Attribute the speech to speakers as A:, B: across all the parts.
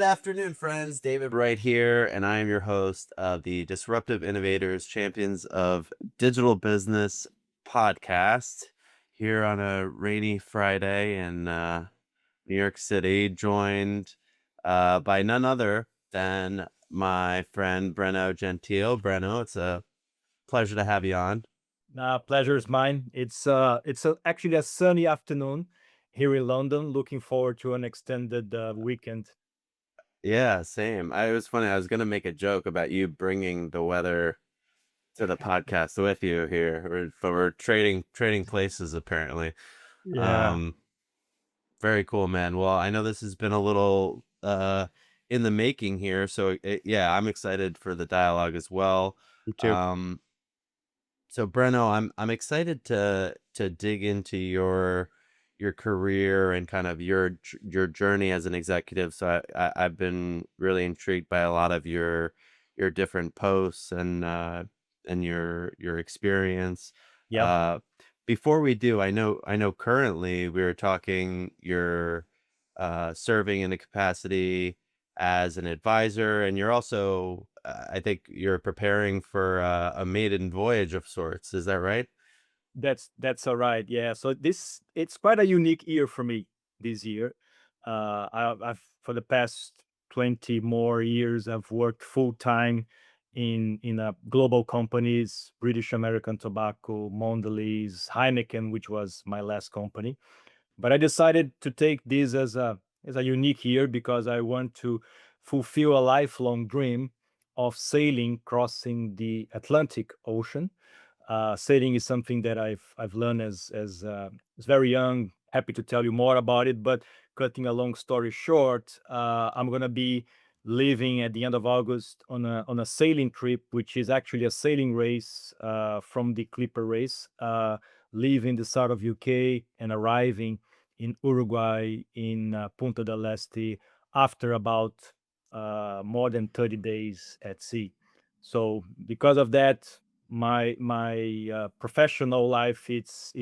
A: afternoon, friends. David Wright here, and I am your host of the Disruptive Innovators Champions of Digital Business podcast here on a rainy Friday in New York City, joined by none other than my friend Breno Gentil. Breno, it's a pleasure to have you on.
B: Pleasure is mine. Actually a sunny afternoon here in London. Looking forward to an extended weekend.
A: Yeah, same. It was funny. I was gonna make a joke about you bringing the weather to the podcast with you here. But we're trading places apparently.
B: Yeah,
A: Um, Very cool, man. Well, I know this has been a little in the making here, so yeah, I'm excited for the dialogue as well.
B: me too.
A: Um, so Breno, I'm excited to dig into your career and kind of your journey as an executive. So I've been really intrigued by a lot of your different posts and your experience.
B: Yeah,
A: Uh, Before we do, I know currently we were talking you're serving in a capacity as an advisor, and you're also, I think you're preparing for a maiden voyage of sorts. Is that right?
B: that's all right. Yeah, so it's quite a unique year for me this year. I've for the past 20 more years I've worked full time in global companies, British American Tobacco, Mondelez, Heineken, which was my last company. But I decided to take this as a unique year because I want to fulfill a lifelong dream of sailing, crossing the Atlantic Ocean. Sailing is something that I've learned as very young. Happy to tell you more about it, but cutting a long story short, I'm gonna be leaving at the end of August on a sailing trip, which is actually a sailing race from the Clipper race, leaving the south of UK and arriving in Uruguay in Punta del Este after about more than 30 days at sea. So because of that, my professional life it's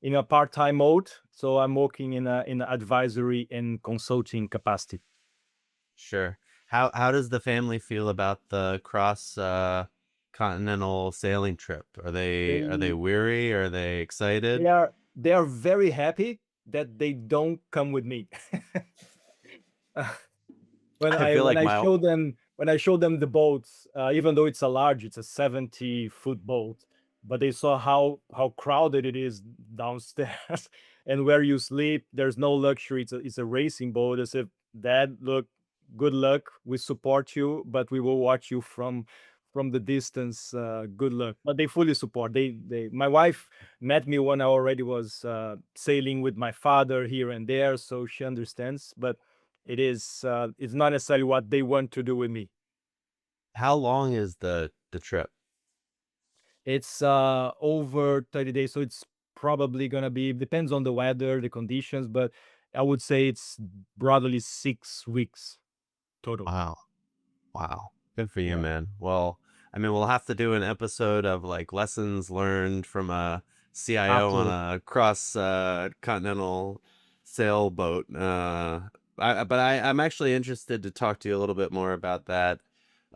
B: in a part-time mode. So I'm working in a advisory and consulting capacity.
A: Sure. How does the family feel about the cross continental sailing trip? Are they
B: They
A: weary? Are they excited?
B: they are very happy that they don't come with me. when
A: I
B: I
A: feel
B: when
A: like
B: I
A: my
B: show them when I show them the boats, even though it's a 70-foot boat, but they saw how crowded it is downstairs and where you sleep. There's no luxury. It's a racing boat. I said, Dad, look, good luck. We support you, but we will watch you from the distance. Good luck. But they fully support. They My wife met me when I already was sailing with my father here and there, so she understands. But it's not necessarily what they want to do with me.
A: how long is the trip?
B: It's over 30 days, so it's probably gonna be depends on the weather, the conditions, but I would say it's broadly 6 weeks total.
A: Wow. Wow. Good for you,
B: Yeah.
A: man. Well, I mean, we'll have to do an episode of like lessons learned from a CIO on
B: Absolutely.
A: a cross continental sailboat. I'm actually interested to talk to you a little bit more about that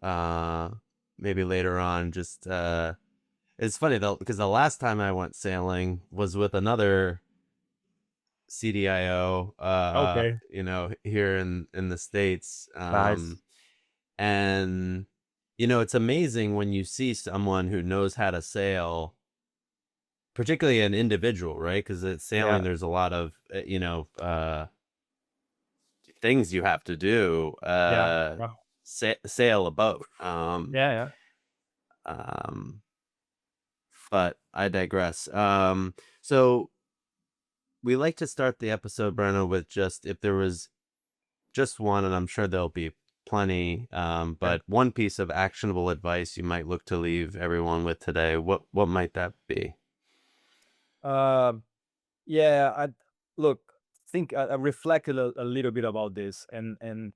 A: uh maybe later on. Just it's funny though because the last time I went sailing was with another CDIO
B: Okay.
A: here in the States.
B: Nice.
A: And it's amazing when you see someone who knows how to sail, particularly an individual, right? Because at sailing,
B: Yeah.
A: there's a lot of things you have to do.
B: Yeah. Yeah.
A: Sail a boat.
B: Yeah. Yeah.
A: Um, but I digress. So we like to start the episode, Breno, with just if there was just one, and I'm sure there'll be plenty.
B: Okay.
A: But one piece of actionable advice you might look to leave everyone with today. What might that be?
B: Um, yeah. I look. Think I reflected a little bit about this, and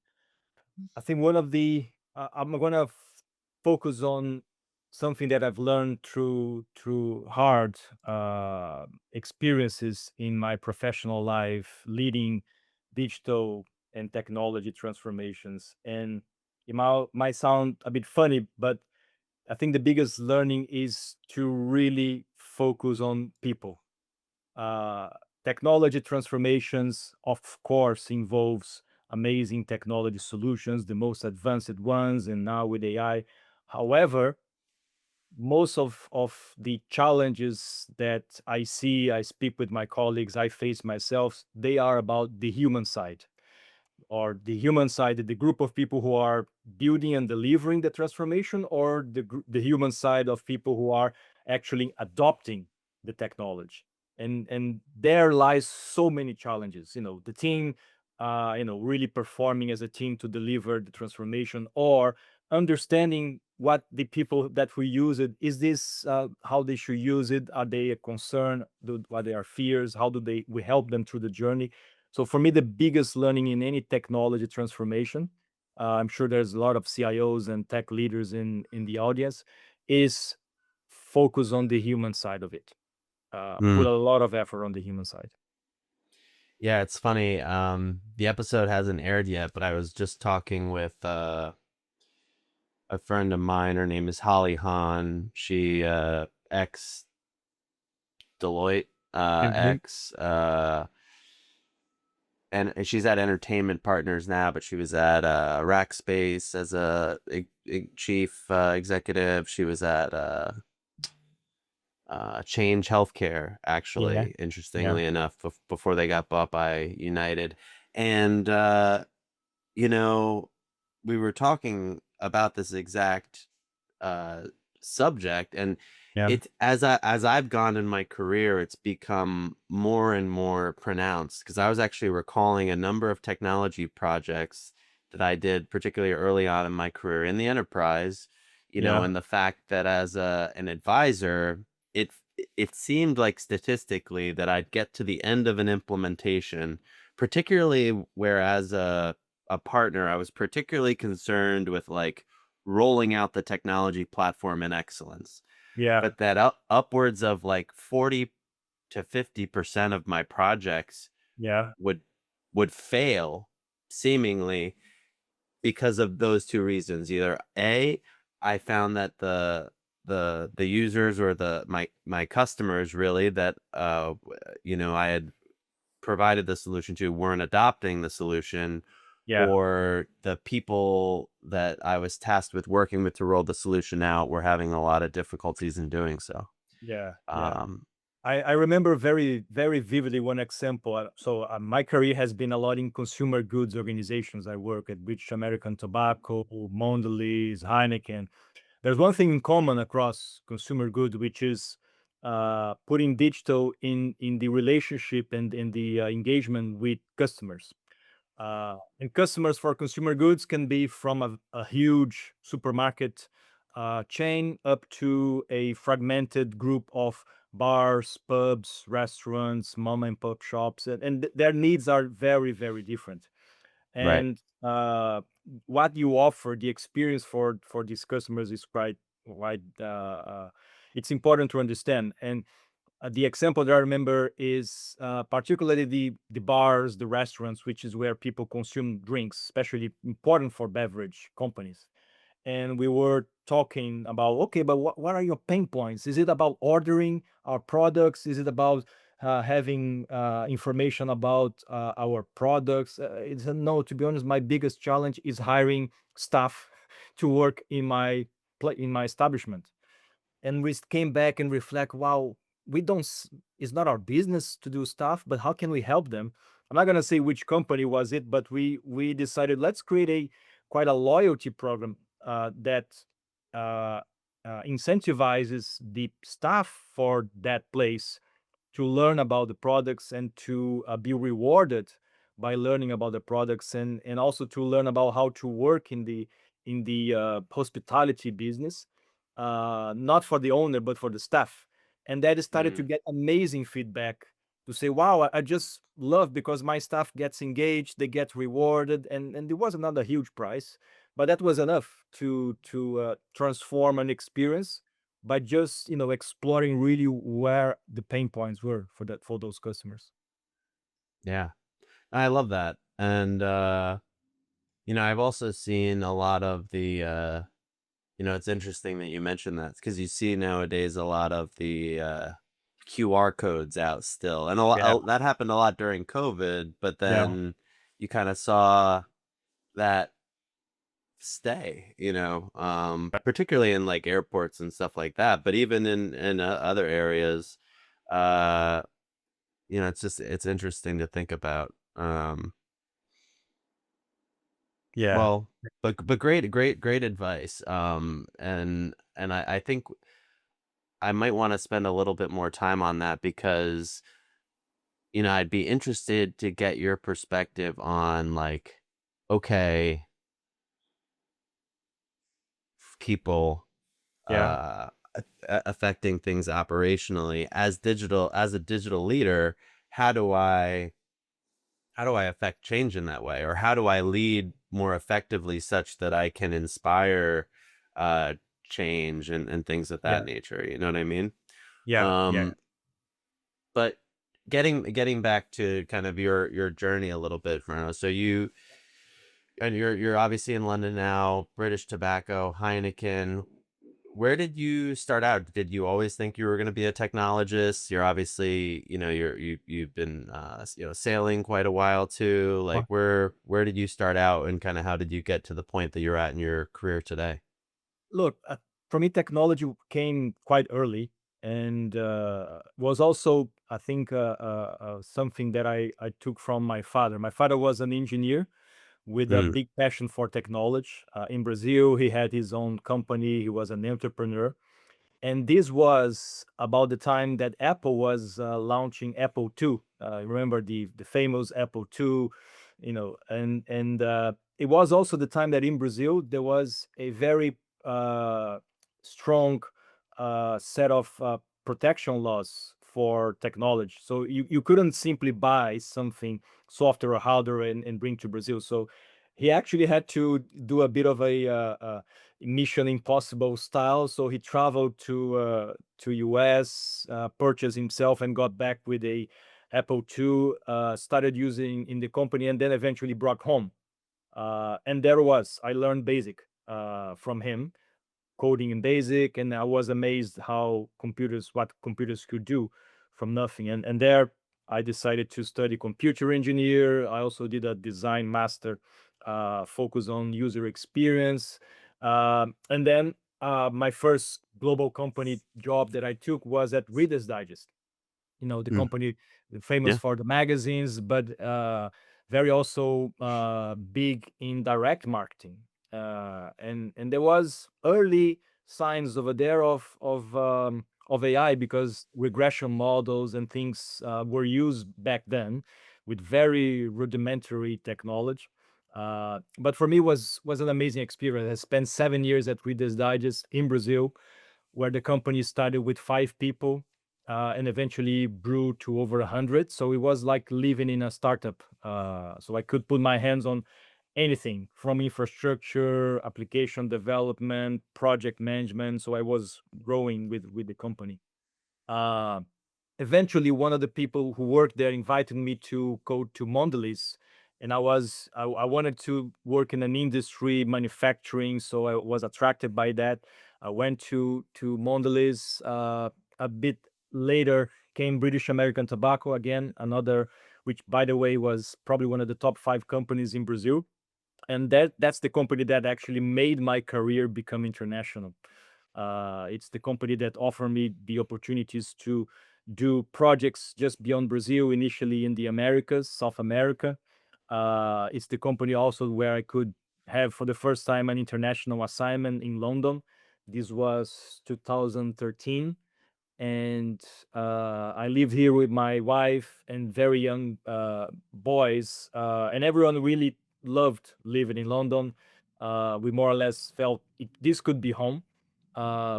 B: I think one of the I'm gonna focus on something that I've learned through hard experiences in my professional life, leading digital and technology transformations. And it might sound a bit funny, but I think the biggest learning is to really focus on people. uh, Technology transformations, of course, involves amazing technology solutions, the most advanced ones, and now with AI. However, most of the challenges that I see, I speak with my colleagues, I face myself, they are about the human side, or the human side, the group of people who are building and delivering the transformation, or the human side of people who are actually adopting the technology. And there lies so many challenges. The team, really performing as a team to deliver the transformation, or understanding what the people that we use it is this, how they should use it. Are they a concern? What are their fears? How do we help them through the journey? So for me, the biggest learning in any technology transformation, I'm sure there's a lot of CIOs and tech leaders in the audience, is focus on the human side of it. Put
A: Mm.
B: a lot of effort on the human side.
A: Yeah, it's funny. The episode hasn't aired yet, but I was just talking with a friend of mine. Her name is Holly Hahn. She ex Deloitte,
B: Mhm.
A: ex and she's at Entertainment Partners now, but she was at Rackspace as a chief executive. She was at Change Healthcare,
B: Yeah,
A: actually,
B: yeah,
A: interestingly enough, before they got bought by United. And you know, we were talking about this exact uh, subject, and
B: yeah,
A: it as I've gone in my career, it's become more and more pronounced, because I was actually recalling a number of technology projects that I did, particularly early on in my career in the enterprise.
B: yeah,
A: And the fact that as an advisor, it it seemed like statistically that I'd get to the end of an implementation, particularly where as a partner, I was particularly concerned with like rolling out the technology platform in excellence.
B: yeah,
A: But that upwards of like 40 to 50% of my projects
B: yeah,
A: would fail seemingly because of those two reasons. Either A, I found that the users, or my customers really, that I had provided the solution to, weren't adopting the solution,
B: yeah,
A: or the people that I was tasked with working with to roll the solution out were having a lot of difficulties in doing so.
B: yeah, yeah.
A: Um,
B: I remember very, very vividly one example. So my career has been a lot in consumer goods organizations. I work at British American Tobacco, Mondelez, Heineken. There's one thing in common across consumer goods, which is putting digital in the relationship and in the engagement with customers. And customers for consumer goods can be from a huge supermarket chain up to a fragmented group of bars, pubs, restaurants, mom and pop shops, and their needs are very, very different.
A: right.
B: And what you offer, the experience for these customers is quite. It's important to understand. And the example that I remember is particularly the bars, the restaurants, which is where people consume drinks, especially important for beverage companies. And we were talking about, okay, but what are your pain points? Is it about ordering our products? Is it about having information about our products? It's a no. To be honest, my biggest challenge is hiring staff to work in my establishment. And we came back and reflect, wow, we don't it's not our business to do stuff, but how can we help them? I'm not going to say which company was it, but we decided, let's create a quite a loyalty program that uh, incentivizes the staff for that place to learn about the products and to be rewarded by learning about the products, and also to learn about how to work in the hospitality business, not for the owner but for the staff. And that started to
A: Mm,
B: get amazing feedback to say, wow, I just love because my staff gets engaged, they get rewarded, and it was not a huge price, but that was enough to transform an experience by just exploring really where the pain points were for those customers.
A: yeah, I love that. And I've also seen a lot of the it's interesting that you mentioned that because you see nowadays a lot of the QR codes out still, and
B: Yeah,
A: that happened a lot during COVID. But
B: yeah,
A: then you kind of saw that stay, particularly in like airports and stuff like that. But even in other areas, uh, it's interesting to think about.
B: yeah,
A: Well, but great advice. And I think I might want to spend a little bit more time on that because I'd be interested to get your perspective on like, okay, people
B: yeah,
A: affecting things operationally as a digital leader. How do I how do i affect change in that way, or how do I lead more effectively such that I can inspire uh change and things of that
B: yeah,
A: nature, you know what I mean?
B: yeah, yeah.
A: um but getting back to kind of your journey a little bit, Fernando. So you're obviously in London now, British Tobacco, Heineken. Where did you start out? Did you always think you were going to be a technologist? You're obviously, you've been sailing quite a while too. Like where did you start out, and kind of how did you get to the point that you're at in your career today?
B: Look, for me, technology came quite early, and was also, I think, something that I took from my father. My father was an engineer with a
A: Mm,
B: big passion for technology. In Brazil, he had his own company. He was an entrepreneur, and this was about the time that Apple was launching Apple II. Remember the famous Apple II, and it was also the time that in Brazil there was a very uh, strong set of protection laws for technology. So you couldn't simply buy something, software or hardware, and bring to Brazil. So he actually had to do a bit of a Mission Impossible style. So he traveled to US, purchased himself, and got back with a Apple II. Started using in the company, and then eventually brought home. And there was I learned Basic from him, coding in Basic, and I was amazed what computers could do from nothing. And there I decided to study computer engineer. I also did a design master, focus on user experience. And then my first global company job that I took was at Reader's Digest, the
A: mm,
B: company famous
A: yeah.
B: for the magazines, but very also big in direct marketing. And there was early signs over there of AI, because regression models and things were used back then with very rudimentary technology. But for me was an amazing experience. I spent 7 years at Reader's Digest in Brazil, where the company started with 5 people, and eventually grew to over 100. So it was like living in a startup. So I could put my hands on anything from infrastructure, application development, project management. So I was growing with the company. Uh, Eventually, one of the people who worked there invited me to go to Mondelez, and I wanted to work in an industry, manufacturing, so I was attracted by that. I went to Mondelez. A bit later came British American Tobacco, again, another, which by the way was probably one of the top 5 companies in Brazil, and that's the company that actually made my career become international. It's the company that offered me the opportunities to do projects just beyond Brazil, initially in the Americas, South America. It's the company also where I could have for the first time an international assignment in London. This was 2013, and I lived here with my wife and very young boys, and everyone really loved living in London. We more or less felt this could be home.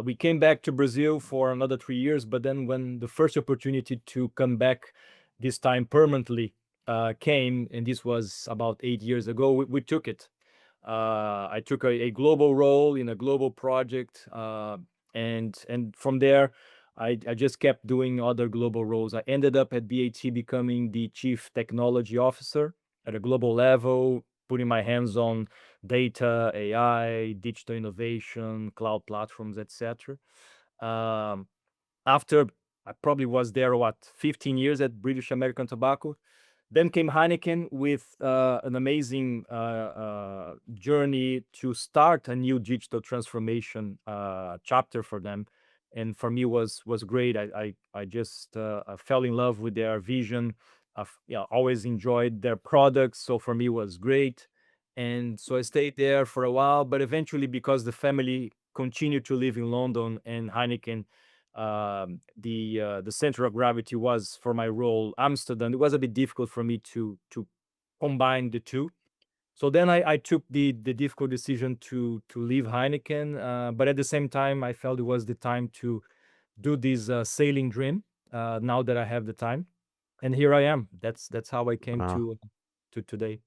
B: We came back to Brazil for another 3 years, but then when the first opportunity to come back, this time permanently, came, and this was about 8 years ago, we took it. I took a global role in a global project, and from there, I just kept doing other global roles. I ended up at BAT becoming the chief technology officer. at a global level, putting my hands on data, AI, digital innovation, cloud platforms, etc. Um, After I probably was there, 15 years at British American Tobacco. Then came Heineken with an amazing journey to start a new digital transformation chapter for them, and for me was great. I just I fell in love with their vision. I've, yeah, always enjoyed their products, so for me was great. And so I stayed there for a while, but eventually, because the family continued to live in London and Heineken, the center of gravity was for my role Amsterdam. It was a bit difficult for me to combine the two. So then I took the difficult decision to leave Heineken, but at the same time I felt it was the time to do this sailing dream. Now that I have the time, and here I am. That's how I came
A: Wow,
B: to today.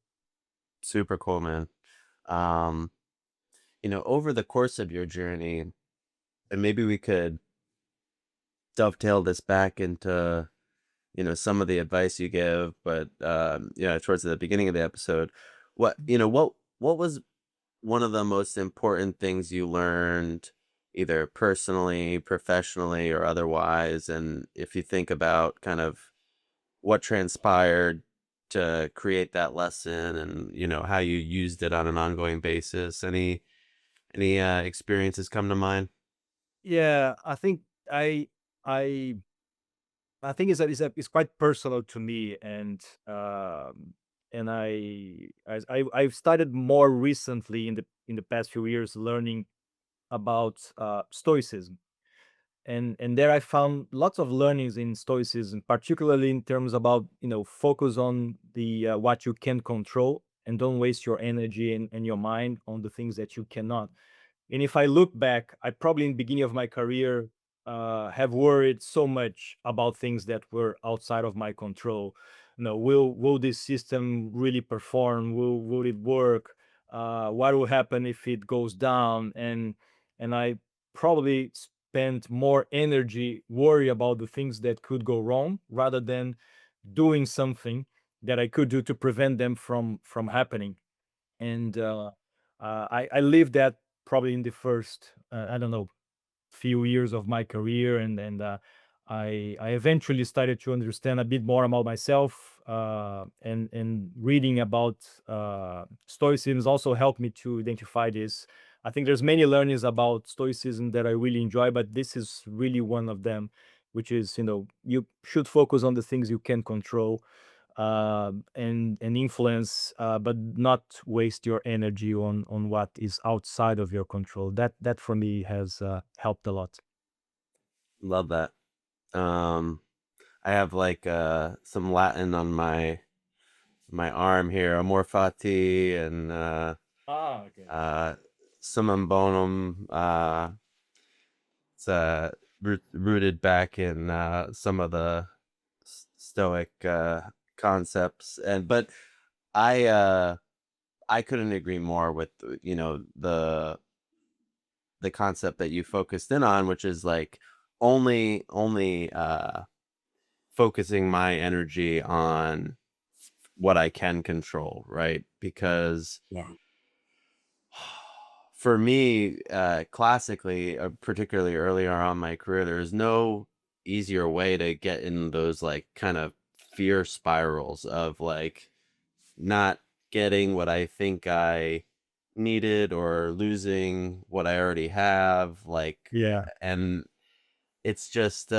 A: super cool, man. Um, over the course of your journey, and maybe we could dovetail this back into some of the advice you give, but towards the beginning of the episode, what was one of the most important things you learned, either personally, professionally, or otherwise? And if you think about kind of what transpired to create that lesson, and how you used it on an ongoing basis, any experiences come to mind?
B: Yeah, I I I think it's quite personal to me, and I've started more recently in the past few years learning about Stoicism, and there I found lots of learnings in Stoicism, particularly in terms about focus on the what you can control, and don't waste your energy and your mind on the things that you cannot. And if I look back, I probably in the beginning of my career have worried so much about things that were outside of my control. Will this system really perform? Will it work? What will happen if it goes down? And I probably spent more energy worry about the things that could go wrong rather than doing something that I could do to prevent them from happening. And I lived that probably in the first I don't know, few years of my career, and I eventually started to understand a bit more about myself, and reading about Stoicism also helped me to identify this. I think there's many learnings about Stoicism that I really enjoy, but this is really one of them, which is you should focus on the things you can control, and influence, but not waste your energy on what is outside of your control. That for me has helped a lot.
A: Love that. um I have like some Latin on my arm here, amor fati, and
B: Ah, okay.
A: uh summum bonum. It's rooted back in some of the Stoic concepts, and but I uh I couldn't agree more with the concept that you focused in on, which is like only focusing my energy on what I can control, right? Because
B: Yeah.
A: for me, classically, particularly earlier on in my career, there's no easier way to get in those like kind of fear spirals of like not getting what I think I needed, or losing what I already have. Like,
B: Yeah.
A: and it's just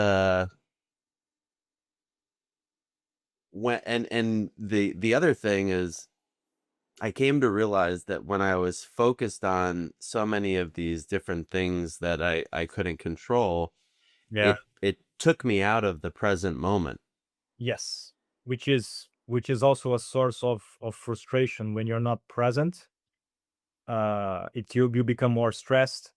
A: when and the other thing is, I came to realize that when I was focused on so many of these different things that I couldn't control,
B: Yeah.
A: it took me out of the present moment.
B: Yes. Which is also a source of frustration when you're not present. You become more stressed.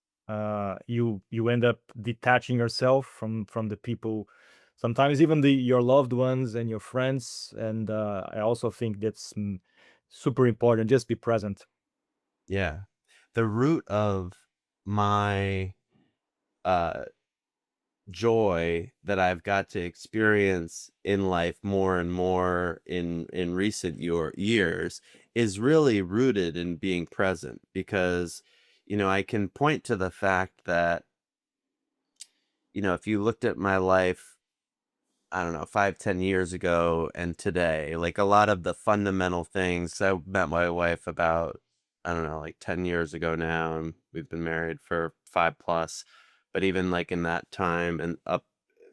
B: You end up detaching yourself from the people, sometimes even your loved ones and your friends. And I also think that's super important. Just be present.
A: Yeah. The root of my uh joy that I've got to experience in life more and more in recent years is really rooted in being present because I can point to the fact that if you looked at my life, I don't know, 5, 10 years ago and today, like a lot of the fundamental things. I met my wife about, I don't know, like 10 years ago now, and we've been married for 5 plus. But even like in that time and up,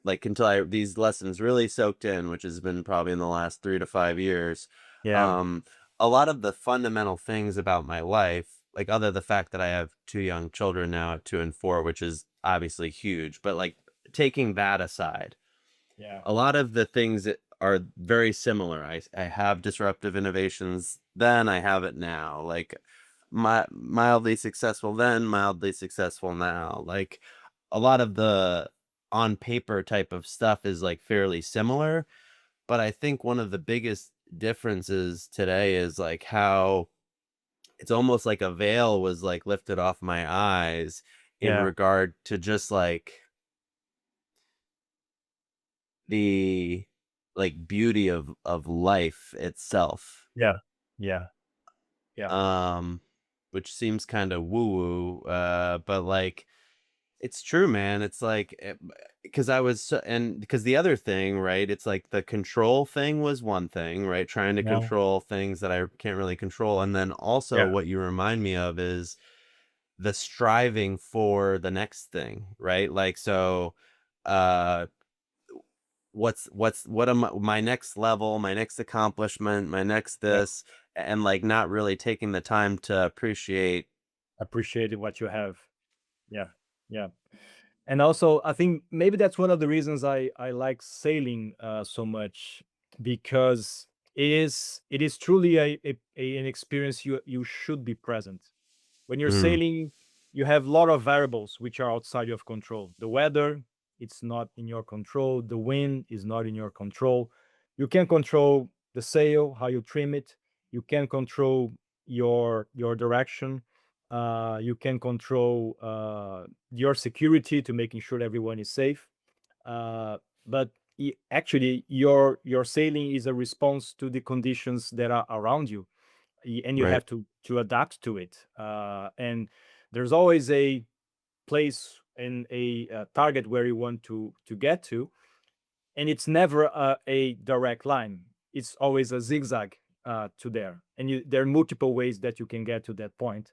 A: like until these lessons really soaked in, which has been probably in the last 3 to 5 years,
B: Yeah.
A: um, a lot of the fundamental things about my life, like other the fact that I have two young children now at 2 and 4, which is obviously huge, but like taking that aside,
B: Yeah.
A: a lot of the things that are very similar. I have disruptive innovations then, I have it now. Like mildly successful then, mildly successful now. Like a lot of the on paper type of stuff is like fairly similar, but I think one of the biggest differences today is like how it's almost like a veil was like lifted off my eyes in
B: Yeah.
A: regard to just like the like beauty of life itself.
B: Yeah. Yeah. Yeah.
A: Um, which seems kind of woo woo, but like it's true, man. It's like because and because the other thing, right? It's like the control thing was one thing, right? Trying to
B: Yeah.
A: control things that I can't really control, and then also
B: Yeah.
A: what you remind me of is the striving for the next thing, right? Like so, uh what am my next level, my next accomplishment, my next
B: Yeah.
A: this, and like not really taking the time to appreciate.
B: Appreciate what you have. Yeah. Yeah. And also, I think maybe that's one of the reasons I like sailing so much, because it is truly an experience you should be present. When you're
A: Mm,
B: sailing, you have a lot of variables which are outside of control. The weather, it's not in your control. The wind is not in your control. You can control the sail, how you trim it. You can control your direction. You can control your security to making sure everyone is safe. But actually, your sailing is a response to the conditions that are around you, and you
A: right,
B: have to adapt to it. And there's always a place and a target where you want to get to, and it's never a direct line. It's always a zigzag to there, and there are multiple ways that you can get to that point.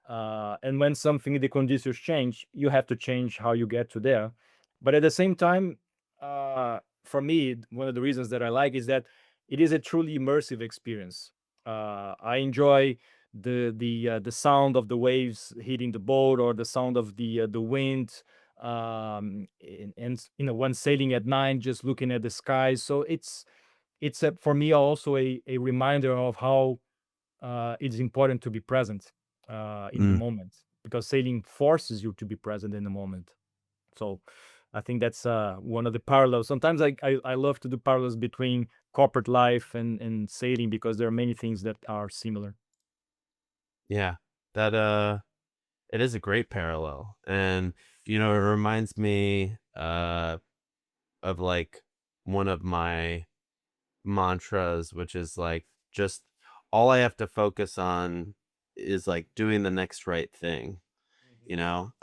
B: And when something the conditions change, you have to change how you get to there. But at the same time, for me, one of the reasons that I like is that it is a truly immersive experience. I enjoy the sound of the waves hitting the boat, or the sound of the wind, and when sailing at night, just looking at the sky. So for me also a reminder of how it's important to be present in the
A: mm,
B: moment, because sailing forces you to be present in the moment. So I think that's one of the parallels. Sometimes I love to do parallels between corporate life and sailing, because there are many things that are similar.
A: yeah, that it is a great parallel, and it reminds me of like one of my mantras, which is like just all I have to focus on is like doing the next right thing.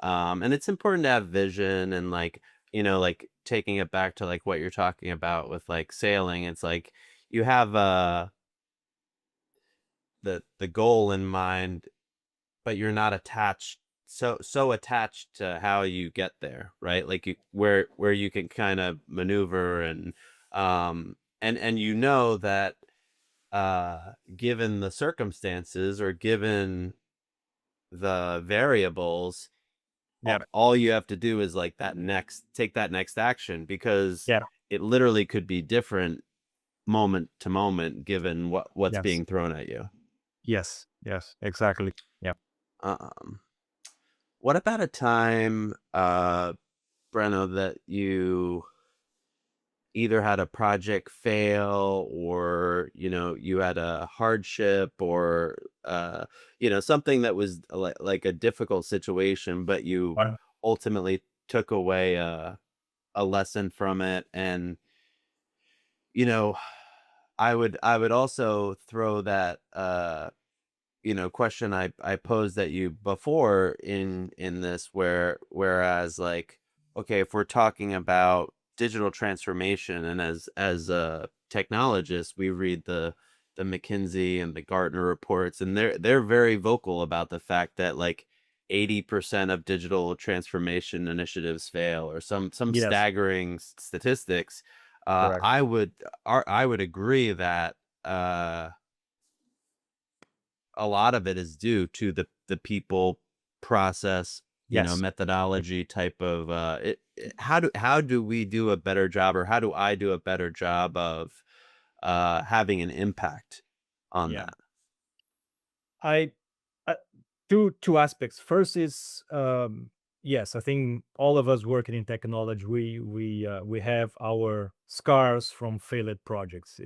A: And it's important to have vision and like taking it back to like what you're talking about with like sailing. It's like you have the goal in mind, but you're not attached so attached to how you get there, right? Like where you can kind of maneuver and that given the circumstances or given the variables,
B: Yeah.
A: all you have to do is like take that next action because
B: Yeah.
A: it literally could be different moment to moment given what's
B: Yes.
A: being thrown at you.
B: Yes. Yes. Exactly. Yeah.
A: Um, what about a time, Breno, that you either had a project fail or you had a hardship or something that was like a difficult situation, but you
B: Fine.
A: ultimately took away a lesson from it. And you know, I would also throw that question I posed at you before in this, whereas like, okay, if we're talking about digital transformation, and as technologists, we read the McKinsey and the Gartner reports, and they're very vocal about the fact that like 80% of digital transformation initiatives fail, or some
B: Yes,
A: staggering statistics.
B: correct.
A: I would agree that a lot of it is due to the people, process,
B: Yes.
A: methodology type of how do we do a better job, or how do I do a better job of having an impact on
B: Yeah.
A: that?
B: I uh, two aspects. First is yes, I think all of us working in technology, we have our scars from failed projects.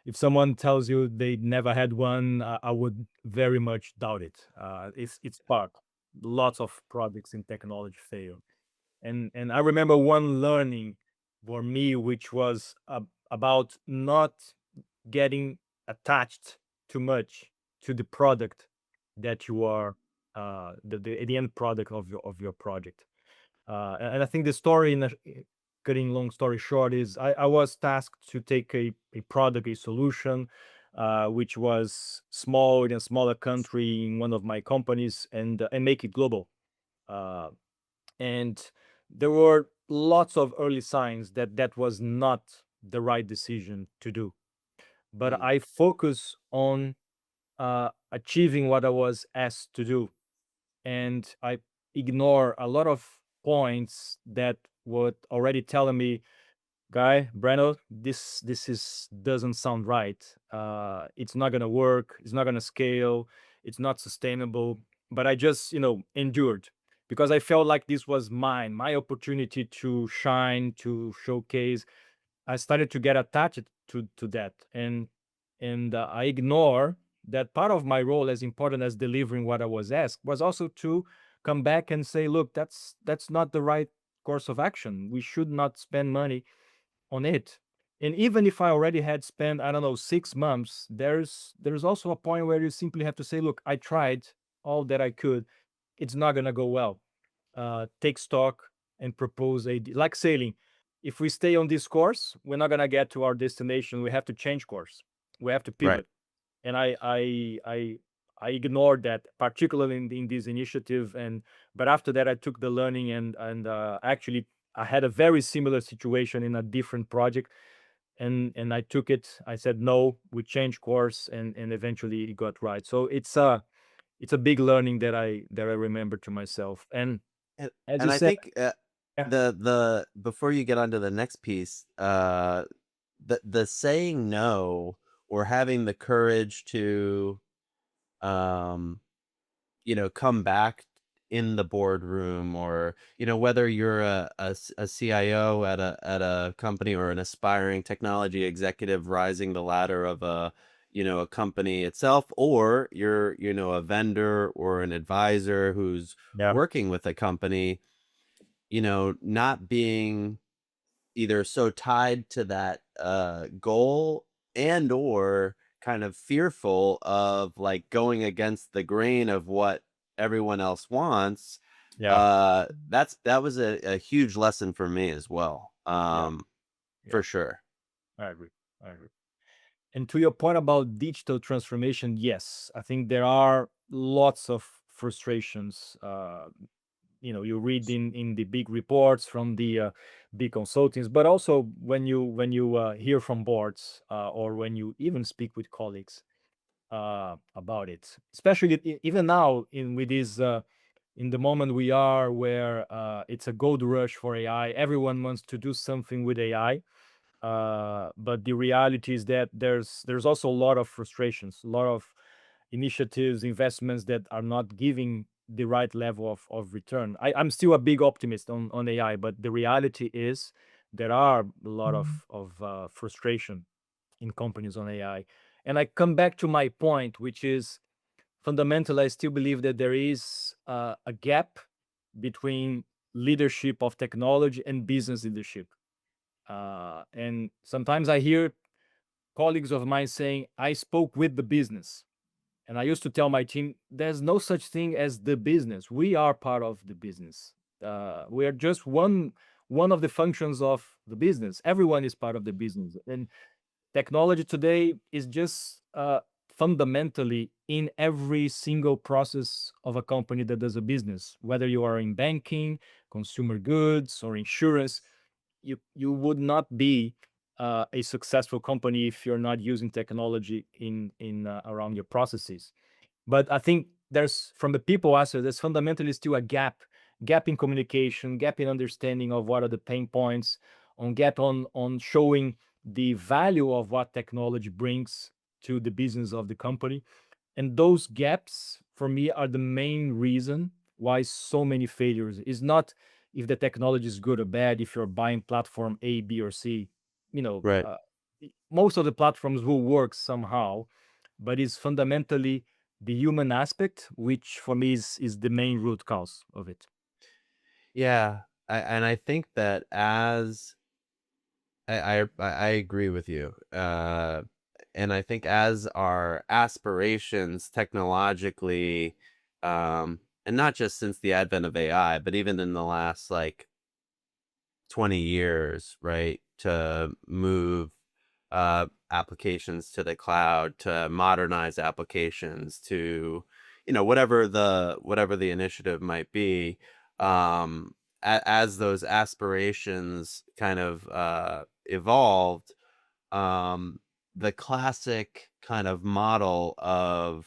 B: If someone tells you they never had one, I would very much doubt it. It's part. Lots of projects in technology fail, and I remember one learning for me, which was about not getting attached too much to the product that you are the end product of your project. And I think the story, cutting long story short, is I was tasked to take a product, a solution, which was small in a smaller country in one of my companies, and make it global. Uh, and there were lots of early signs that that was not the right decision to do. But
A: Mm,
B: I focus on achieving what I was asked to do, and I ignore a lot of points that were already telling me, guy, Breno, this is doesn't sound right. It's not gonna work. It's not gonna scale. It's not sustainable. But I just endured, because I felt like this was my opportunity to shine, to showcase. I started to get attached to that, and I ignore that part of my role, as important as delivering what I was asked, was also to come back and say, look, that's not the right course of action. We should not spend money on it. And even if I already had spent, I don't know, 6 months, there's also a point where you simply have to say, look, I tried all that I could. It's not gonna go well. Take stock and propose like sailing. If we stay on this course, we're not gonna get to our destination. We have to change course. We have to
A: right.
B: pivot. And I ignored that, particularly in this initiative. And but after that, I took the learning, and actually I had a very similar situation in a different project, and I took it. I said no. We changed course, and eventually it got right. So it's a big learning that I remember to myself. And
A: and,
B: as you
A: and I
B: said,
A: think
B: yeah,
A: the before you get on to the next piece, the saying no, or having the courage to um come back in the boardroom, or whether you're a CIO at a company, or an aspiring technology executive rising the ladder of a company itself, or you're a vendor or an advisor who's
B: yeah,
A: working with a company, not being either so tied to that goal, and or kind of fearful of like going against the grain of what everyone else wants.
B: yeah,
A: That was a huge lesson for me as well,
B: yeah, yeah.
A: for sure.
B: I agree. I agree. And to your point about digital transformation, yes, I think there are lots of frustrations. You read in the big reports from the big consultants, but also when you hear from boards, or when you even speak with colleagues about it, especially even now in with this in the moment we are, where it's a gold rush for AI. Everyone wants to do something with AI, but the reality is that there's also a lot of frustrations, a lot of initiatives, investments that are not giving the right level of return. I'm still a big optimist on AI, but the reality is there are a lot of frustration in companies on AI. And I come back to my point, which is fundamentally, I still believe that there is a gap between leadership of technology and business leadership. And sometimes I hear colleagues of mine saying, I spoke with the business. And I used to tell my team, there's no such thing as the business. We are part of the business. We are just one of the functions of the business. Everyone is part of the business. And technology today is just fundamentally in every single process of a company that does a business, whether you are in banking, consumer goods, or insurance. You would not be a successful company if you're not using technology in around your processes. But I think there's, from the people aspect, there's fundamentally still a gap in communication, gap in understanding of what are the pain points, on gap on showing the value of what technology brings to the business of the company. And those gaps for me are the main reason why so many failures is not if the technology is good or bad, if you're buying platform A, B, or C. You know,
A: Right.
B: most of the platforms will work somehow, but it's fundamentally the human aspect, which for me is the main root cause of it.
A: Yeah. And I think that as I agree with you. And I think as our aspirations technologically, and not just since the advent of AI, but even in the last like 20 years, right, to move applications to the cloud, to modernize applications, to whatever the initiative might be, as those aspirations kind of evolved, the classic kind of model of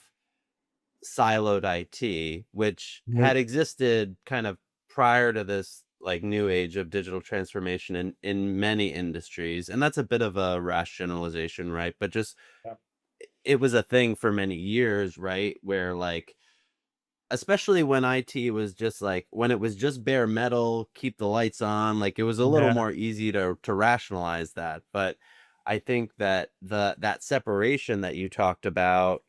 A: siloed IT, which
B: Yeah.
A: had existed kind of prior to this like new age of digital transformation in many industries. And that's a bit of a rash generalization, right? But just
B: Yeah.
A: it was a thing for many years, right? Where like especially when IT was just like when it was just bare metal, keep the lights on, like it was a little
B: Yeah.
A: more easy to rationalize that. But I think that that separation that you talked about,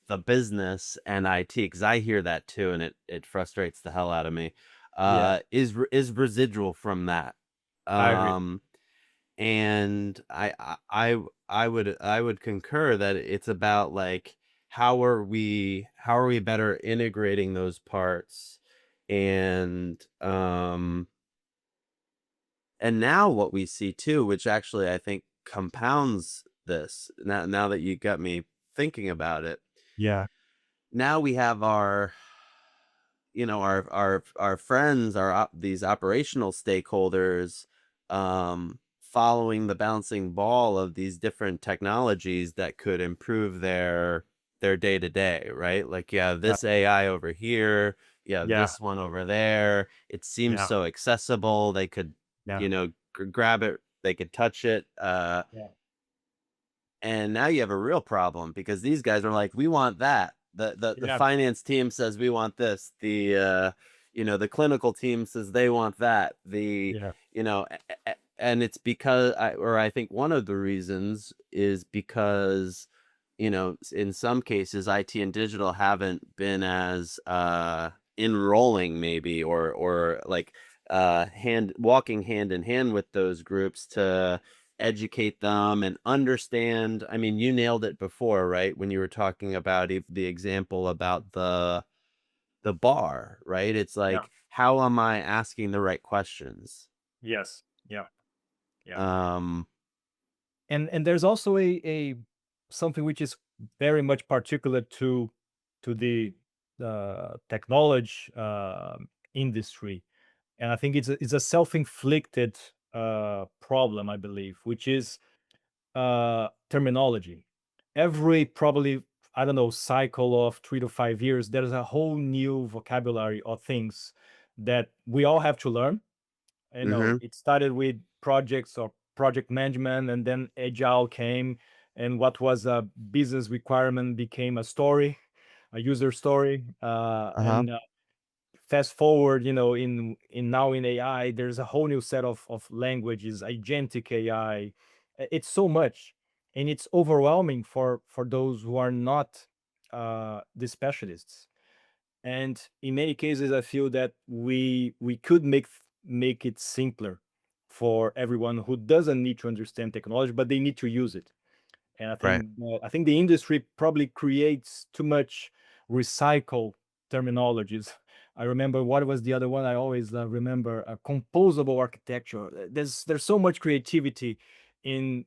A: the business and IT, because I hear that too, and it frustrates the hell out of me,
B: Yeah.
A: is residual from that.
B: I agree.
A: Um, and I would concur that it's about like how are we better integrating those parts, and and now what we see too, which actually I think compounds this, now that you got me thinking about it,
B: Yeah.
A: now we have our friends, these operational stakeholders, following the bouncing ball of these different technologies that could improve their day to day, right? Like, yeah,
B: Yeah.
A: this AI over here, yeah,
B: Yeah.
A: this one over there. It seems
B: Yeah.
A: so accessible. They could,
B: Yeah.
A: grab it, they could touch it.
B: Yeah.
A: And now you have a real problem because these guys are like, we want that. The
B: Yeah.
A: finance team says we want this. The clinical team says they want that.
B: Yeah.
A: And it's because I think one of the reasons is because, in some cases IT and digital haven't been as enrolling maybe, or like hand walking hand in hand with those groups to educate them and understand. I mean, you nailed it before, right? When you were talking about the example about the bar, right? It's
B: Yeah.
A: like, how am I asking the right questions?
B: Yes. Yeah. Yeah.
A: Um,
B: And there's also a something which is very much particular to the technology industry, and I think it's a self-inflicted problem, I believe, which is terminology. Every probably, I don't know, cycle of 3 to 5 years, there's a whole new vocabulary of things that we all have to learn.
A: mhm,
B: It started with projects or project management, and then agile came, and what was a business requirement became a story, a user story,
A: uh-huh,
B: and fast forward, in now in AI, there's a whole new set of languages, agentic AI. It's so much, and it's overwhelming for those who are not the specialists. And in many cases, I feel that we could make it simpler for everyone who doesn't need to understand technology, but they need to use it. And
A: Right.
B: I think the industry probably creates too much recycle terminologies. I remember, what was the other one I always remember? Composable architecture. There's so much creativity in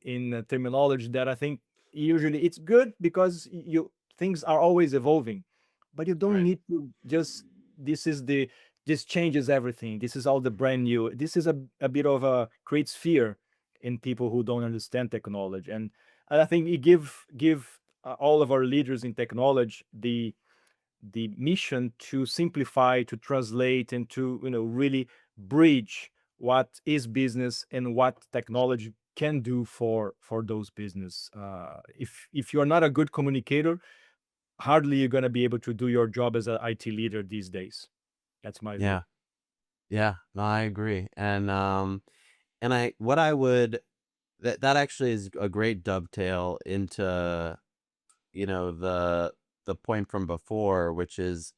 B: terminology that I think usually it's good because you things are always evolving, but you don't
A: Right.
B: need to just this is the this changes everything. This is all the brand new. This is a bit of a creates fear in people who don't understand technology. And I think we give all of our leaders in technology the mission to simplify, to translate, and to really bridge what is business and what technology can do for those business. If you're not a good communicator, hardly you're going to be able to do your job as an IT leader these days. That's my view.
A: Yeah. Yeah. No, I agree. And I what I would that actually is a great dovetail into, the point from before, which is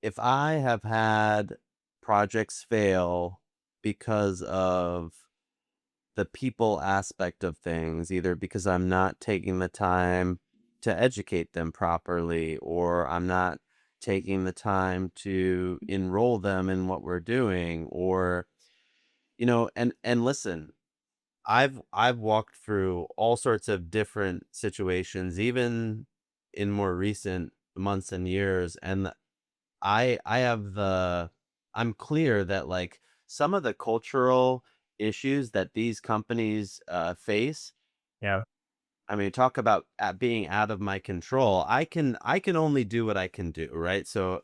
A: if I have had projects fail because of the people aspect of things, either because I'm not taking the time to educate them properly, or I'm not taking the time to enroll them in what we're doing, or and listen, I've walked through all sorts of different situations, even in more recent months and years, and I have I'm clear that, like, some of the cultural issues that these companies face,
B: Yeah.
A: I mean, talk about being out of my control. I can only do what I can do, right? So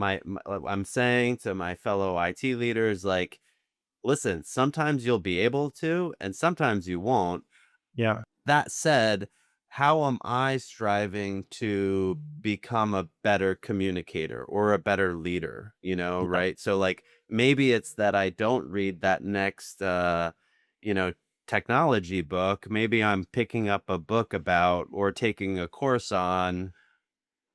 A: I'm saying to my fellow IT leaders, like, listen, sometimes you'll be able to, and sometimes you won't.
B: Yeah.
A: That said, how am I striving to become a better communicator or a better leader,
B: Yeah.
A: right? So, like, maybe it's that I don't read that next you know, technology book. Maybe I'm picking up a book about or taking a course on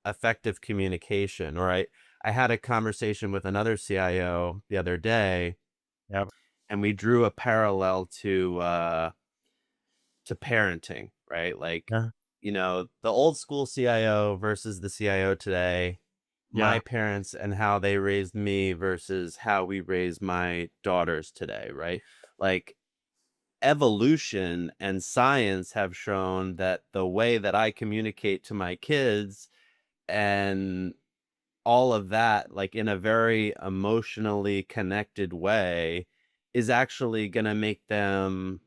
A: effective communication. Or I had a conversation with another CIO the other day,
B: Yeah.
A: and we drew a parallel to parenting, right? Like,
B: Yeah.
A: the old school CIO versus the CIO today, my
B: Yeah.
A: parents and how they raised me versus how we raise my daughters today, right? Like, evolution and science have shown that the way that I communicate to my kids and all of that, like, in a very emotionally connected way, is actually going to make them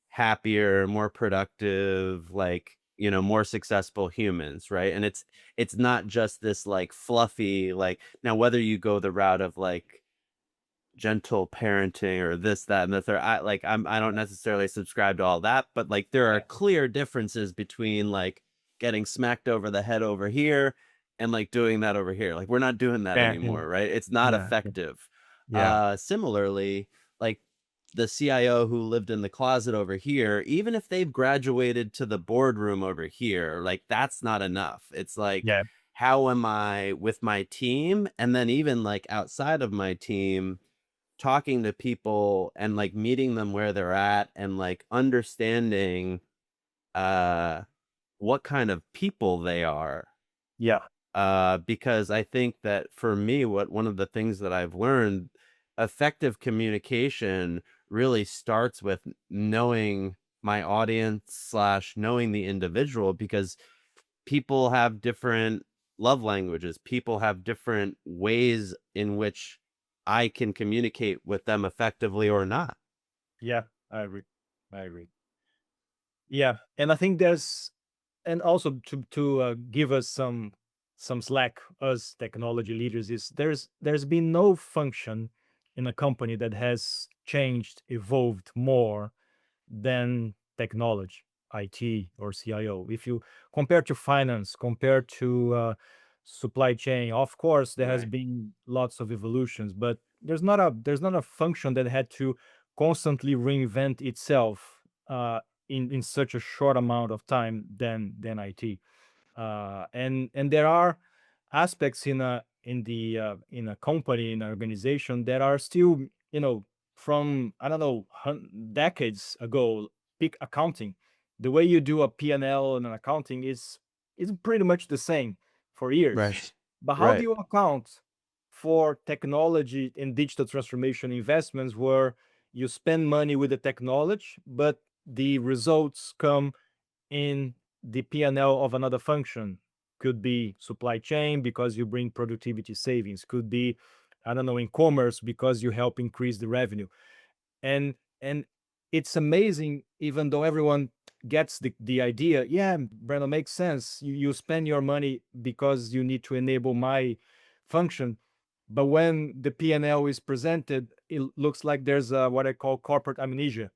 A: happier, more productive, like, more successful humans, right? And it's not just this, like, fluffy, like, now whether you go the route of, like, gentle parenting or this, that, and the third, I don't necessarily subscribe to all that, but, like, there are
B: Yeah.
A: clear differences between, like, getting smacked over the head over here and, like, doing that over here. Like, we're not doing that
B: Yeah. Yeah.
A: anymore, right? It's not
B: Yeah.
A: effective.
B: Yeah.
A: Similarly, like, the CIO who lived in the closet over here, even if they've graduated to the boardroom over here, like, that's not enough. It's like,
B: Yeah.
A: how am I with my team? And then even, like, outside of my team, talking to people and, like, meeting them where they're at and, like, understanding uh what kind of people they are.
B: Yeah.
A: Because I think that for me, what one of the things that I've learned, effective communication really starts with knowing my audience slash knowing the individual, because people have different love languages. People have different ways in which I can communicate with them effectively or not.
B: Yeah. I agree. I agree. Yeah, and I think there's and also to give us some slack, us technology leaders, is there's been no function in a company that has changed, evolved more than technology, IT or CIO. If you compare to finance, compare to supply chain, of course there has
A: Right.
B: been lots of evolutions, but there's not a function that had to constantly reinvent itself in such a short amount of time than IT. And there are aspects in a company, in an organization, that are still, from, I don't know, decades ago. Pick accounting. The way you do a P&L and an accounting is pretty much the same for years.
A: Right.
B: But how do
A: Right.
B: you account for technology and digital transformation investments, where you spend money with the technology, but the results come in the P&L of another function? Could be supply chain, because you bring productivity savings. Could be, I don't know, in commerce, because you help increase the revenue. And it's amazing, even though everyone gets the idea. Yeah, Breno, makes sense. You spend your money because you need to enable my function. But when the P&L is presented, it looks like there's what I call corporate amnesia.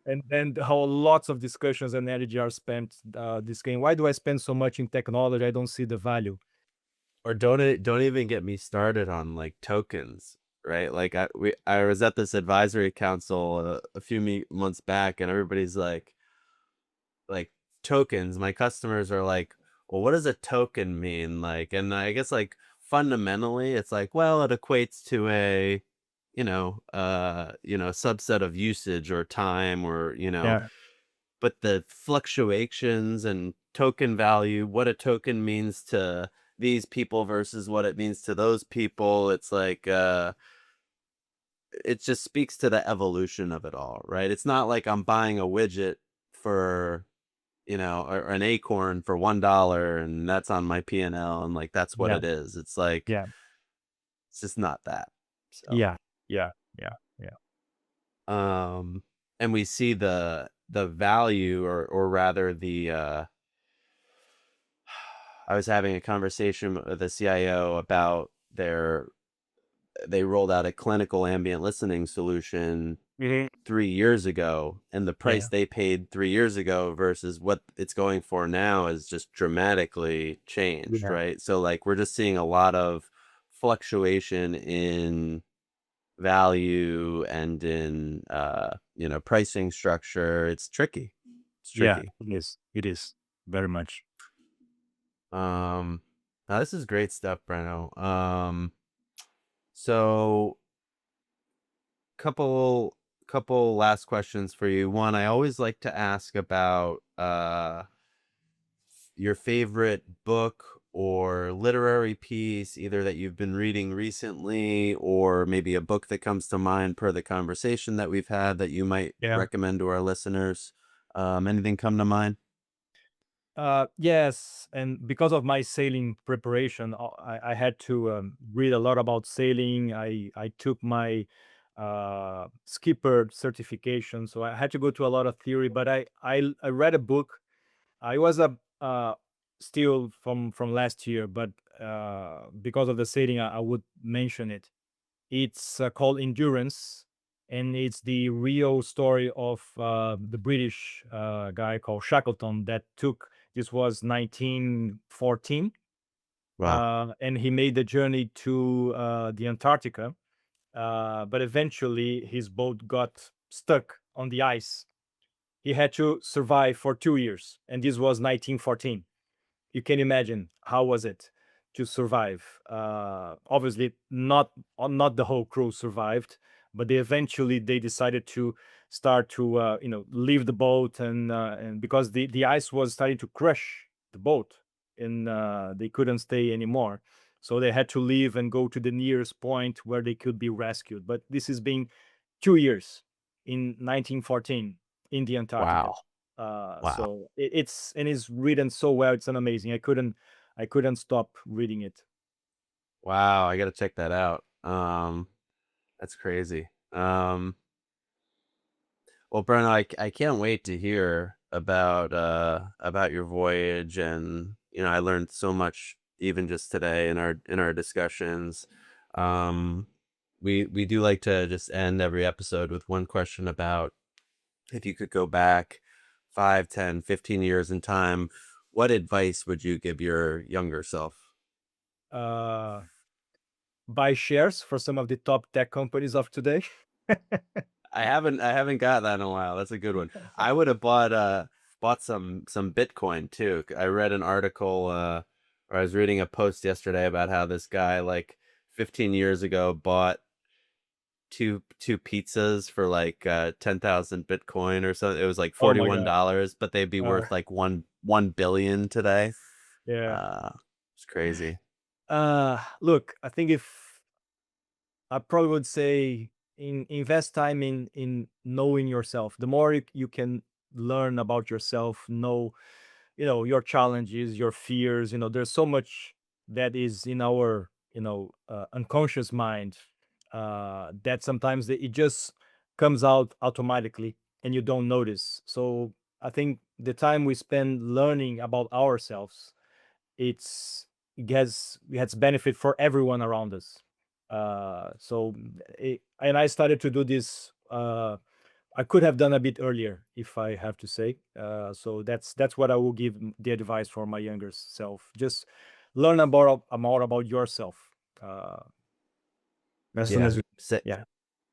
B: And then how lots of discussions and energy are spent this game. Why do I spend so much in technology? I don't see the value.
A: Or don't even get me started on like tokens, right? Like I was at this advisory council a few months back, and everybody's like tokens. My customers are like, well, what does a token mean? Like, and I guess like fundamentally, it's like, well, it equates to a subset of usage or time, or
B: Yeah,
A: but the fluctuations and token value, what a token means to these people versus what it means to those people, it's like it just speaks to the evolution of it all, right? It's not like I'm buying a widget for or an acorn for $1 and that's on my P&L, and like that's what
B: yeah,
A: it is. It's like
B: yeah,
A: it's just not that. So
B: yeah, yeah, yeah, yeah,
A: um and we see the value, or rather the I was having a conversation with the CIO about they rolled out a clinical ambient listening solution
B: Mhm.
A: 3 years ago, and the price
B: Yeah,
A: they paid 3 years ago versus what it's going for now is just dramatically changed,
B: yeah,
A: right? So like we're just seeing a lot of fluctuation in value and in pricing structure. It's tricky. It's
B: yeah.
A: tricky.
B: It is. It is very much.
A: Um Now this is great stuff, Breno. So couple couple last questions for you. One, I always like to ask about your favorite book or literary piece, either that you've been reading recently, or maybe a book that comes to mind per the conversation that we've had that you might
B: Yeah.
A: recommend to our listeners. Anything come to mind?
B: Yes, and because of my sailing preparation, I had to read a lot about sailing. I took my skipper certification, so I had to go to a lot of theory. But I read a book. I was a still from last year, but because of the sailing, I would mention it. It's called Endurance, and it's the real story of the British guy called Shackleton that took. This was 1914,
A: Wow.
B: and he made the journey to the Antarctica. But eventually, his boat got stuck on the ice. He had to survive for 2 years, and this was 1914. You can imagine how was it to survive. Obviously not the whole crew survived, but they decided to start to leave the boat, and because the ice was starting to crush the boat, and they couldn't stay anymore, so they had to leave and go to the nearest point where they could be rescued. But this has been 2 years in 1914 in the Antarctica.
A: Wow. Wow.
B: So it's written so well. It's an amazing. I couldn't stop reading it.
A: Wow. I got to check that out. That's crazy. Well, Breno, I can't wait to hear about your voyage, and I learned so much even just today in our discussions. Um, we do like to just end every episode with one question about, if you could go back 5, 10, 15 years in time, what advice would you give your younger self?
B: Uh, Buy shares for some of the top tech companies of today.
A: I haven't got that in a while. That's a good one. I would have bought bought some Bitcoin too. I read an article, or I was reading a post yesterday about how this guy, like 15 years ago, bought two pizzas for like 10,000 Bitcoin or something. It was like
B: Oh my God.
A: $41, but they'd be
B: Uh,
A: worth like one billion today.
B: yeah.
A: Uh, it's crazy.
B: Look, I think if I probably would say invest time in knowing yourself. The more you can learn about yourself, know, your challenges, your fears. There's so much that is in our unconscious mind, that sometimes it just comes out automatically and you don't notice. So I think the time we spend learning about ourselves, it's it has benefit for everyone around us. And I started to do this. I could have done a bit earlier, if I have to say. So that's what I will give the advice for my younger self. Just learn more about yourself. Uh, as soon
A: Yeah.
B: as yeah,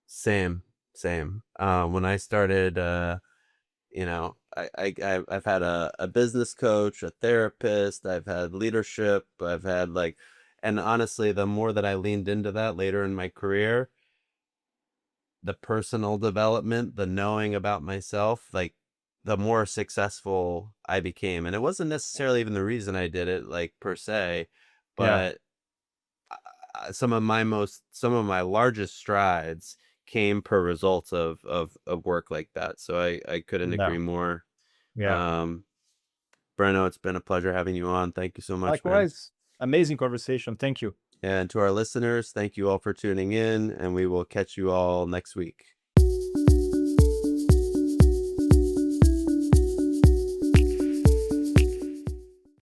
A: Same, same. When I started, I've had a business coach, a therapist, I've had leadership, I've had like, and honestly, the more that I leaned into that later in my career, the personal development, the knowing about myself, like the more successful I became. And it wasn't necessarily even the reason I did it, like per se,
B: yeah,
A: but some of my largest strides came per results of work like that. So I couldn't agree
B: no,
A: more.
B: yeah.
A: Um, Breno, it's been a pleasure having you on. Thank you so much, man.
B: Likewise, amazing conversation. Thank you.
A: And to our listeners, thank you all for tuning in, and we will catch you all next week.